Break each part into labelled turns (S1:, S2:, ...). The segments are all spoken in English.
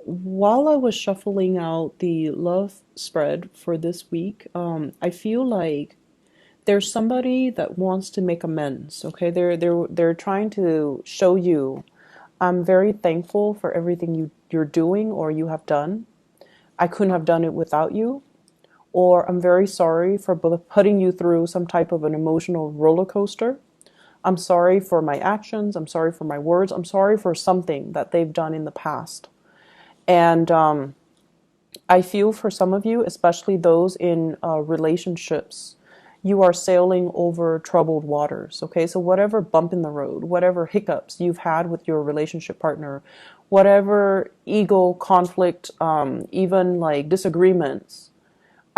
S1: While I was shuffling out the love spread for this week, I feel like there's somebody that wants to make amends. Okay, they're trying to show you, I'm very thankful for everything you're doing or you have done. I couldn't have done it without you. Or I'm very sorry for putting you through some type of an emotional roller coaster. I'm sorry for my actions. I'm sorry for my words. I'm sorry for something that they've done in the past. And I feel for some of you, especially those in relationships, you are sailing over troubled waters. Okay, so whatever bump in the road, whatever hiccups you've had with your relationship partner, whatever ego conflict, even like disagreements,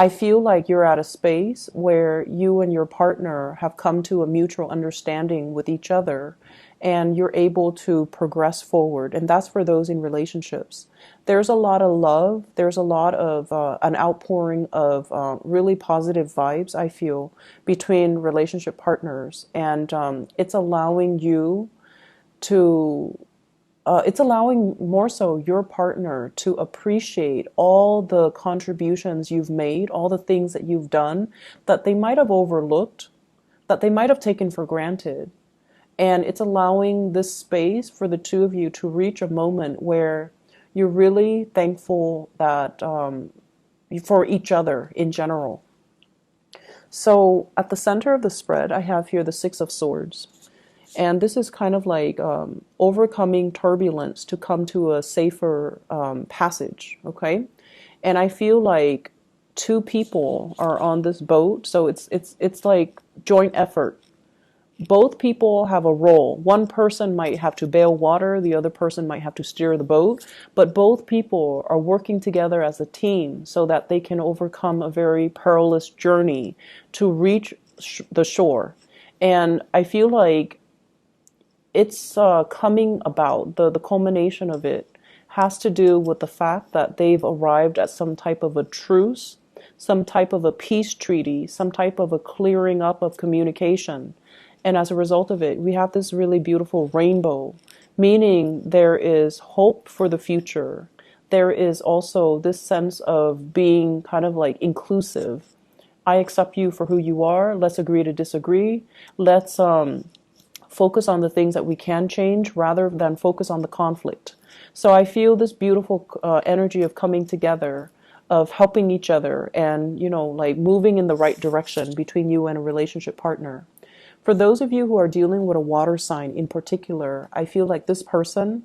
S1: I feel like you're at a space where you and your partner have come to a mutual understanding with each other and you're able to progress forward. And that's for those in relationships. There's a lot of love. There's a lot of an outpouring of really positive vibes, I feel, between relationship partners. And it's allowing you to it's allowing more so your partner to appreciate all the contributions you've made, all the things that you've done that they might have overlooked, that they might have taken for granted. And it's allowing this space for the two of you to reach a moment where you're really thankful that for each other in general. So at the center of the spread, I have here the Six of Swords. And this is kind of like overcoming turbulence to come to a safer passage, okay? And I feel like two people are on this boat, so it's like joint effort. Both people have a role. One person might have to bail water, the other person might have to steer the boat, but both people are working together as a team so that they can overcome a very perilous journey to reach the shore. And I feel like it's coming about, the culmination of it has to do with the fact that they've arrived at some type of a truce, some type of a peace treaty, some type of a clearing up of communication. And as a result of it, we have this really beautiful rainbow, meaning there is hope for the future. There is also this sense of being kind of like inclusive. I accept you for who you are. Let's agree to disagree. Let's focus on the things that we can change rather than focus on the conflict. So I feel this beautiful energy of coming together, of helping each other and, like moving in the right direction between you and a relationship partner. For those of you who are dealing with a water sign in particular, I feel like this person,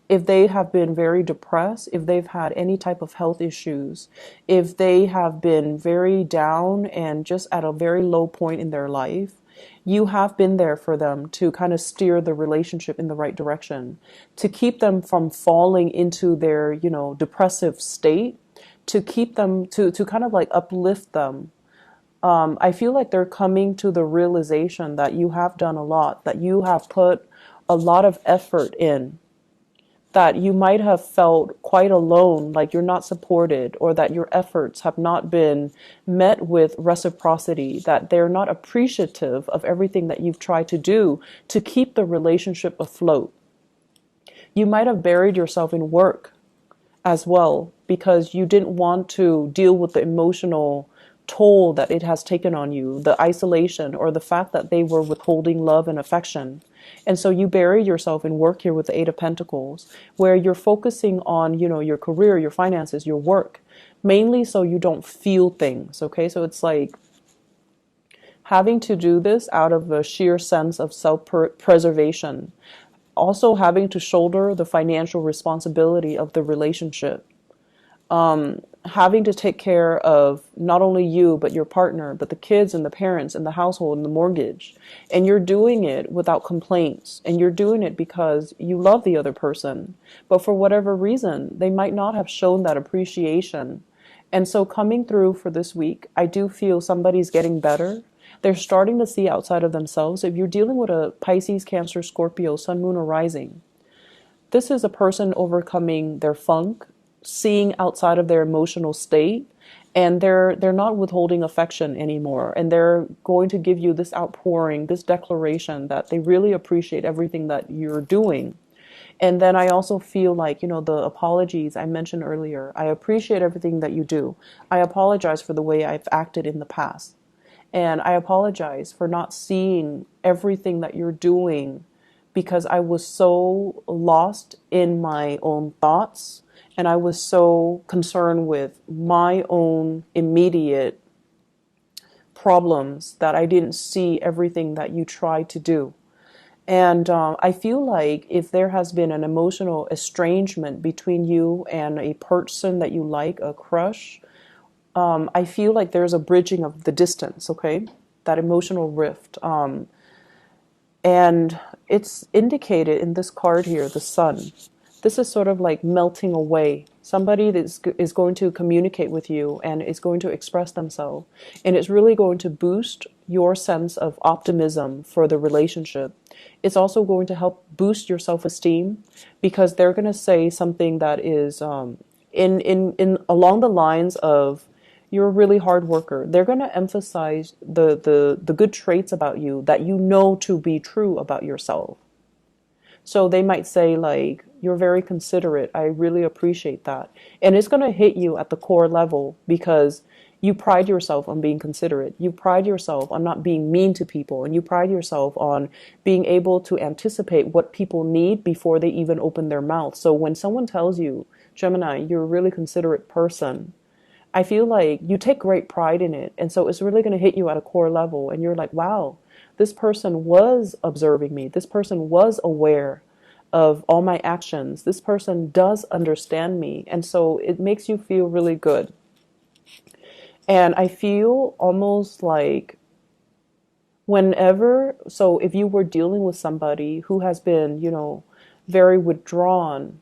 S1: if they have been very depressed, if they've had any type of health issues, if they have been very down and just at a very low point in their life, you have been there for them to kind of steer the relationship in the right direction, to keep them from falling into their, depressive state, to keep them, to kind of like uplift them. I feel like they're coming to the realization that you have done a lot, that you have put a lot of effort in, that you might have felt quite alone, like you're not supported, or that your efforts have not been met with reciprocity, that they're not appreciative of everything that you've tried to do to keep the relationship afloat. You might have buried yourself in work as well because you didn't want to deal with the emotional toll that it has taken on you, the isolation or the fact that they were withholding love and affection. And so you bury yourself in work here with the Eight of Pentacles, where you're focusing on, your career, your finances, your work, mainly so you don't feel things. Okay. So it's like having to do this out of a sheer sense of self-preservation, also having to shoulder the financial responsibility of the relationship. Having to take care of not only you, but your partner, but the kids and the parents and the household and the mortgage. And you're doing it without complaints. And you're doing it because you love the other person. But for whatever reason, they might not have shown that appreciation. And so coming through for this week, I do feel somebody's getting better. They're starting to see outside of themselves. If you're dealing with a Pisces, Cancer, Scorpio, Sun, Moon, or Rising, this is a person overcoming their funk, seeing outside of their emotional state, and they're not withholding affection anymore, and they're going to give you this outpouring, this declaration that they really appreciate everything that you're doing. And then I also feel like, the apologies I mentioned earlier, I appreciate everything that you do. I apologize for the way I've acted in the past. And I apologize for not seeing everything that you're doing because I was so lost in my own thoughts and I was so concerned with my own immediate problems that I didn't see everything that you tried to do. And I feel like if there has been an emotional estrangement between you and a person that you like, a crush, I feel like there's a bridging of the distance, okay? That emotional rift. And it's indicated in this card here, the sun. This is sort of like melting away. Somebody that is going to communicate with you and is going to express themselves. And it's really going to boost your sense of optimism for the relationship. It's also going to help boost your self-esteem because they're going to say something that is in along the lines of you're a really hard worker. They're going to emphasize the good traits about you that you know to be true about yourself. So they might say like, you're very considerate. I really appreciate that. And it's going to hit you at the core level because you pride yourself on being considerate. You pride yourself on not being mean to people. And you pride yourself on being able to anticipate what people need before they even open their mouth. So when someone tells you, Gemini, you're a really considerate person, I feel like you take great pride in it. And so it's really going to hit you at a core level. And you're like, wow, this person was observing me. This person was aware of all my actions. This person does understand me. And so it makes you feel really good. And I feel almost like so if you were dealing with somebody who has been, very withdrawn,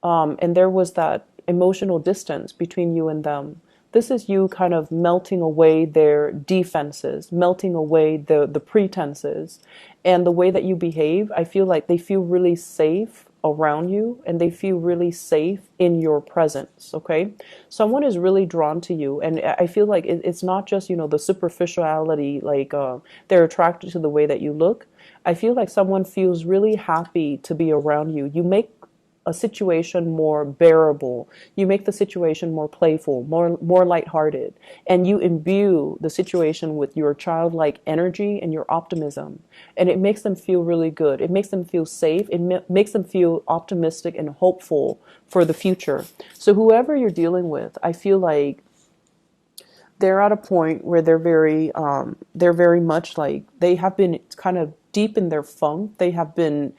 S1: and there was that emotional distance between you and them. This is you kind of melting away their defenses, melting away the pretenses, and the way that you behave. I feel like they feel really safe around you and they feel really safe in your presence. Okay, someone is really drawn to you, and I feel like it's not just the superficiality, like they're attracted to the way that you look. I feel like someone feels really happy to be around you. You make a situation more bearable. You make the situation more playful, more lighthearted, and you imbue the situation with your childlike energy and your optimism. And it makes them feel really good. It makes them feel safe. It makes them feel optimistic and hopeful for the future. So whoever you're dealing with, I feel like they're at a point where they're very much like they have been kind of deep in their funk. They have been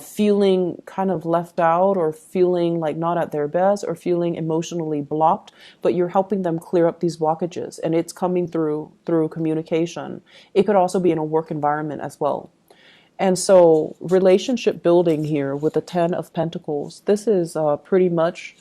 S1: feeling kind of left out or feeling like not at their best or feeling emotionally blocked, but you're helping them clear up these blockages, and it's coming through communication. It could also be in a work environment as well. And so relationship building here with the 10 of Pentacles, this is pretty much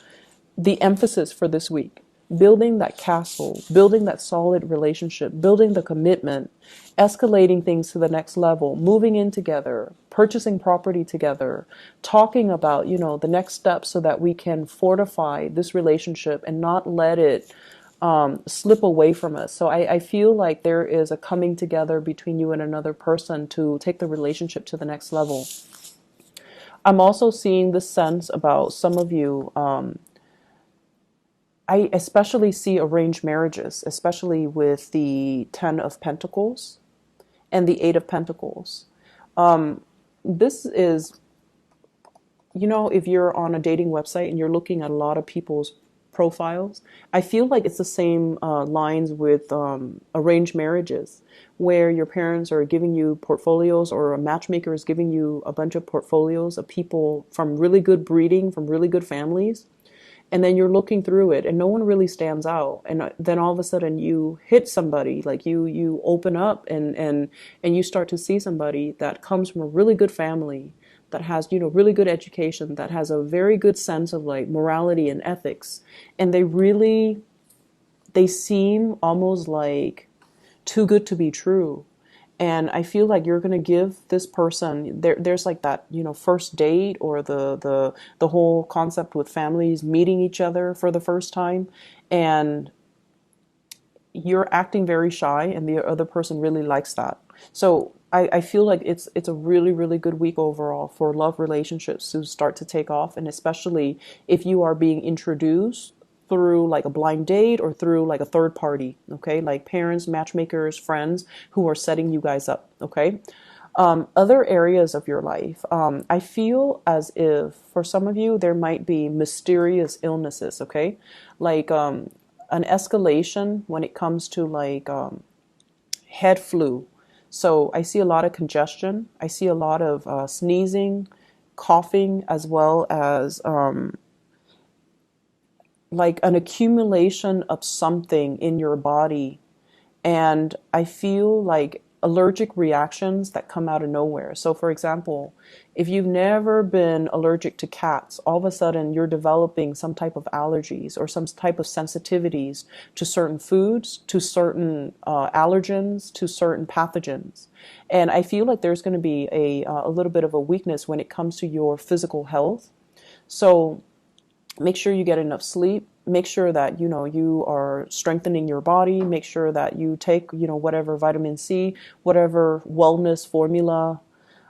S1: the emphasis for this week. Building that castle, building that solid relationship, building the commitment, escalating things to the next level, moving in together, purchasing property together, talking about, the next steps so that we can fortify this relationship and not let it slip away from us. So I feel like there is a coming together between you and another person to take the relationship to the next level. I'm also seeing this sense about some of you. I especially see arranged marriages, especially with the 10 of Pentacles and the 8 of Pentacles. This is, if you're on a dating website and you're looking at a lot of people's profiles, I feel like it's the same lines with arranged marriages, where your parents are giving you portfolios or a matchmaker is giving you a bunch of portfolios of people from really good breeding, from really good families. And then you're looking through it and no one really stands out. And then all of a sudden you hit somebody, like you open up and you start to see somebody that comes from a really good family, that has, really good education, that has a very good sense of like morality and ethics. And they seem almost like too good to be true. And I feel like you're going to give this person, there's like that, first date or the whole concept with families meeting each other for the first time. And you're acting very shy and the other person really likes that. So I feel like it's a really, really good week overall for love relationships to start to take off, and especially if you are being introduced through like a blind date or through like a third party, okay? Like parents, matchmakers, friends who are setting you guys up, okay? Other areas of your life, I feel as if for some of you there might be mysterious illnesses, okay? Like an escalation when it comes to like head flu. So I see a lot of congestion. I see a lot of sneezing, coughing, as well as like an accumulation of something in your body. And I feel like allergic reactions that come out of nowhere. So, for example, if you've never been allergic to cats, all of a sudden you're developing some type of allergies or some type of sensitivities to certain foods, to certain allergens, to certain pathogens. And I feel like there's going to be a little bit of a weakness when it comes to your physical health. So, make sure you get enough sleep. Make sure that you are strengthening your body. Make sure that you take whatever vitamin C, whatever wellness formula,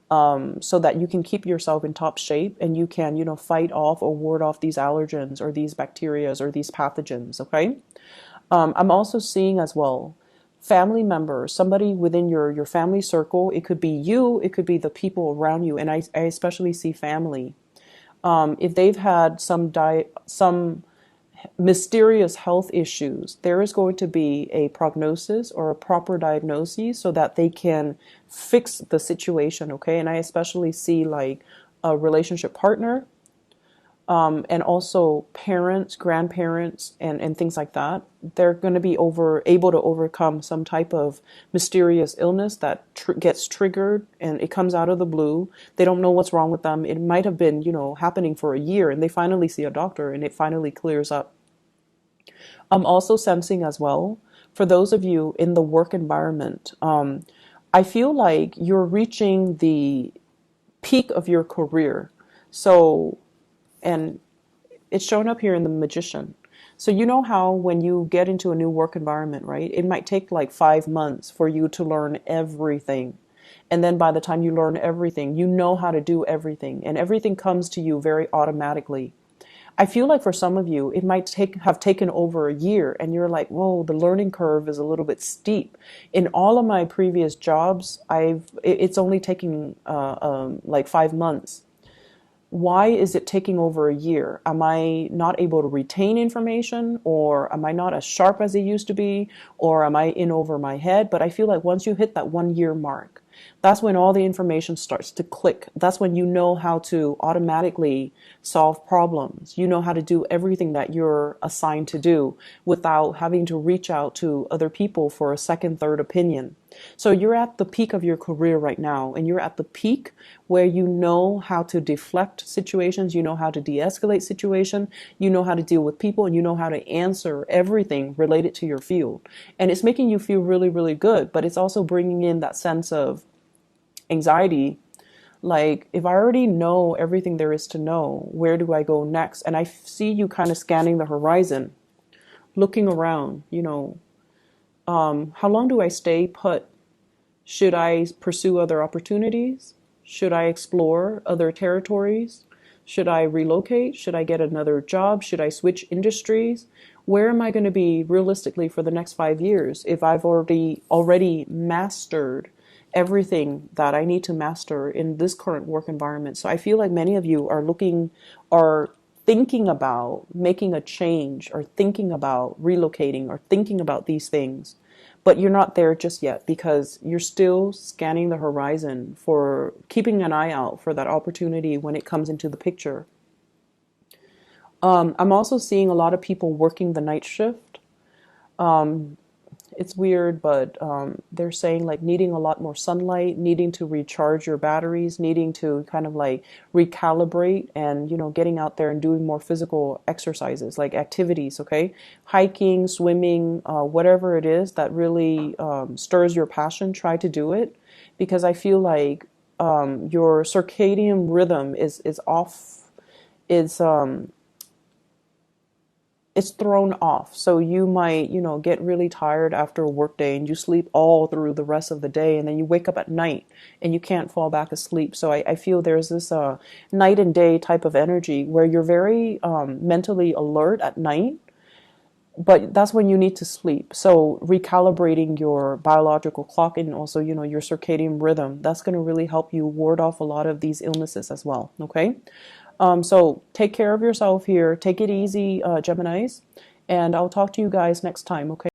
S1: so that you can keep yourself in top shape and you can fight off or ward off these allergens or these bacterias or these pathogens. Okay. I'm also seeing as well family members, somebody within your family circle. It could be you, it could be the people around you, and I especially see family. If they've had some mysterious health issues, there is going to be a prognosis or a proper diagnosis so that they can fix the situation, okay? And I especially see like a relationship partner, and also parents, grandparents, and things like that. They're going to be able to overcome some type of mysterious illness that gets triggered and it comes out of the blue. They don't know what's wrong with them. It might have been, happening for a year, and they finally see a doctor and it finally clears up. I'm also sensing as well, for those of you in the work environment, I feel like you're reaching the peak of your career. So, and it's shown up here in the Magician. So you know how when you get into a new work environment, right? It might take like 5 months for you to learn everything. And then by the time you learn everything, you know how to do everything, and everything comes to you very automatically. I feel like for some of you, it might have taken over a year, and you're like, whoa, the learning curve is a little bit steep. In all of my previous jobs, it's only taking like 5 months. Why is it taking over a year? Am I not able to retain information, or am I not as sharp as I used to be, or am I in over my head? But I feel like once you hit that 1 year mark, that's when all the information starts to click. That's when you know how to automatically solve problems. You know how to do everything that you're assigned to do without having to reach out to other people for a second, third opinion. So you're at the peak of your career right now, and you're at the peak where you know how to deflect situations, you know how to de-escalate situations, you know how to deal with people, and you know how to answer everything related to your field. And it's making you feel really, really good, but it's also bringing in that sense of anxiety. Like, if I already know everything there is to know, where do I go next? And I see you kind of scanning the horizon, looking around, how long do I stay put? Should I pursue other opportunities? Should I explore other territories? Should I relocate? Should I get another job? Should I switch industries? Where am I going to be realistically for the next 5 years if I've already mastered everything that I need to master in this current work environment? So I feel like many of you are thinking about making a change, or thinking about relocating, or thinking about these things, but you're not there just yet because you're still scanning the horizon, for keeping an eye out for that opportunity when it comes into the picture. I'm also seeing a lot of people working the night shift. It's weird, but they're saying like needing a lot more sunlight, needing to recharge your batteries, needing to kind of like recalibrate, and getting out there and doing more physical exercises, like activities, okay? Hiking, swimming, whatever it is that really stirs your passion, try to do it, because I feel like your circadian rhythm is off. It's it's thrown off. So you might, get really tired after a work day and you sleep all through the rest of the day, and then you wake up at night and you can't fall back asleep. So I feel there's this night and day type of energy where you're very mentally alert at night, but that's when you need to sleep. So recalibrating your biological clock and also, your circadian rhythm, that's going to really help you ward off a lot of these illnesses as well. Okay. So take care of yourself here. Take it easy, Geminis. And I'll talk to you guys next time. Okay.